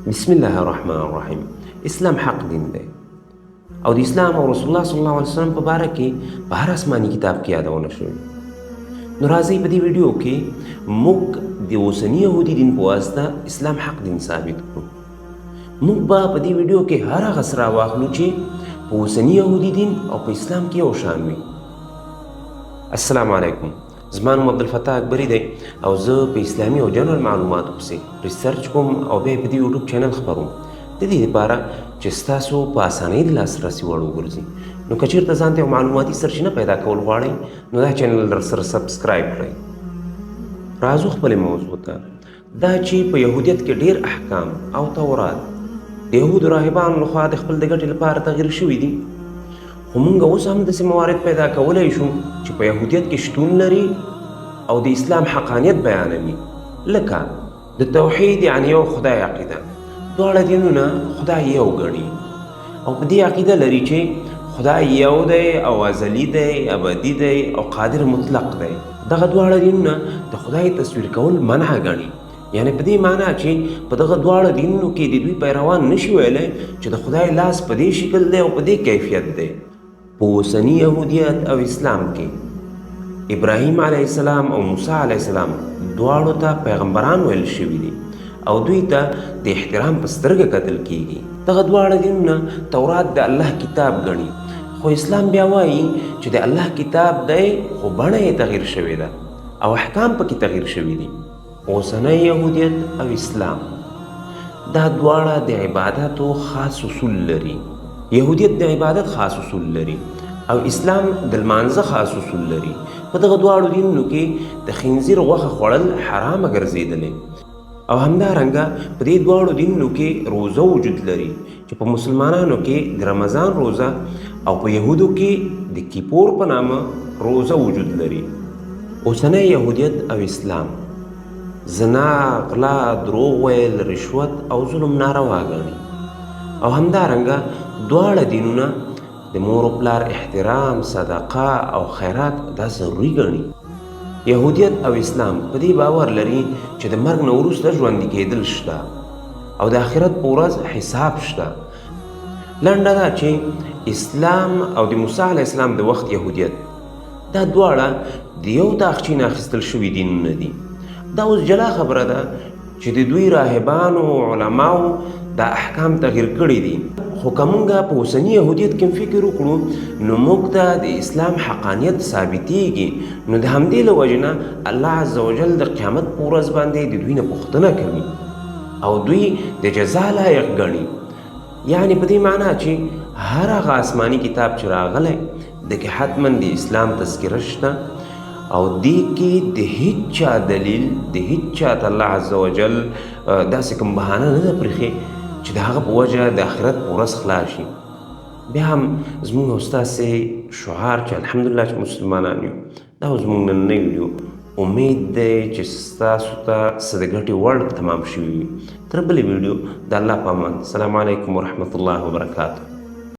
بسم الله الرحمن الرحیم. اسلام حق دین دی او د اسلام او رسول الله صلی الله علیه وسلم په باره کې په هر آسماني کتاب کې یادونه شوې. نو راځئ په دې ویډیو کې موږ د اوسني یهودي دین په واسطه اسلام حق دین ثابت کړو. موږ به په دې ویډیو کې هر هغه څه راواخلو چې په اوسني یهودي دین او په اسلام کې یو شان وي. السلام علیکم. زما نوم عبدالفتاح اکبري دی او زه په اسلامي او جنرال معلوماتو پسې ریسرچ کوم او بیا په دې یوټیوب چینل خپروم د دې لپاره چې ستاسو په اسانۍ د لاسرسي وړ وګرځي. نو که چېرته ځان ته یو معلوماتي سرچینه پیدا کول غواړئ نو دا چینل در سره سبسکرایب کړئ. راځو خپلې موضوع ته. دا چې په یهودیت کې ډېر احکام او تورات د یهودو راهبانو لخوا د خپل د ګټې لپاره تغییر شوي دي، خو موږ اوس هم داسې موارد پیدا کولی شو چې په یهودیت کې شتون لري او د اسلام حقانیت بیانوي، لکه د توحید یعنې یو خدای عقیده. دواړه دینونه خدای یو ګڼي او په دې عقیده لري چې خدای یو دی او ازلي دی، ابدي دی او قادر مطلق دی. دغه دواړه دینونه د خدای تصویر کول منع ګڼي، یعنې په دې معنا چې په دغه دواړه دینونو کې د دوی پیروان نشي ویلی چې د خدای لاس په دې شکل دی او په دې کیفیت دی. په اوسني یهودیت او اسلام کې ابراهیم علیه السلام او موسی علیه السلام دواړو ته پیغمبران ویل شوي دي او دوی ته د احترام په سترګه کتل کیږي. دغه دواړه دینونه تورات د الله کتاب ګڼي، خو اسلام بیا وایي چې د الله کتاب دی خو بڼه یې تغییر شوې ده او احکام پکې تغییر شوي دي. اوسنی یهودیت او اسلام دا دواړه د عبادتو خاص اصول لري. یهودیت د عبادت خاص اصول لري او اسلام د لمانځه خاص اصول لري. په دغه دواړو دینونو کې د خنزیر غوښه خوړل حرامه ګرځېدلې او همدارنګه په دې دواړو دینونو کې روزه وجود لري چې په مسلمانانو کې د رمضان روزه او په یهودو کې د کیپور په نامه روزه وجود لري. اوسنی یهودیت او اسلام زنا، غلا، دروغ ویل، رشوت او ظلم ناروا ګڼي او همدارنګه دواړه دینونه د مور و پلار احترام، صدقه او خیرات دا ضروري ګڼي. یهودیت او اسلام په دې باور لري چې د مرګ نه وروسته ژوندي کېدل شته او د آخرت په ورځ حساب شته. لنډه دا چې اسلام او د موسی علیه السلام د وخت یهودیت دا دواړه د یو تاخچې نه اخیستل شوي دینونه دي. دا اوس جلا خبره ده چې د دوی راهبانو او علماو دا احکام تغییر کړي دي، خو که موږ په اوسني یهودیت کې فکر وکړو نو موږ ته د اسلام حقانیت ثابتېږي. نو د همدې له وجې نه الله عز وجل د قیامت په ورځ باندې د دوی نه پوښتنه کوي او دوی د جزا لایق ګڼي. یعنې په دې معنا چې هر هغه آسماني کتاب چې راغلی دکې حتما د اسلام تذکره شته او دې کې د هیڅ چا دلیل، د هیڅ چا ته الله عز وجل داسې کوم بهانه نه ده پرېښې چې د هغه په وجه د آخرت په ورځ خلاص شي. بیا هم زموږ او ستاسې شعار چې الحمدلله چې مسلمانان یو، دا زموږ نننی ویډیو امید دی چې ستاسو ته څه د ګټې وړ تمام شوي وي. تر بلې ویډیو د الله په امان. السلام علیکم ورحمة الله وبرکاته.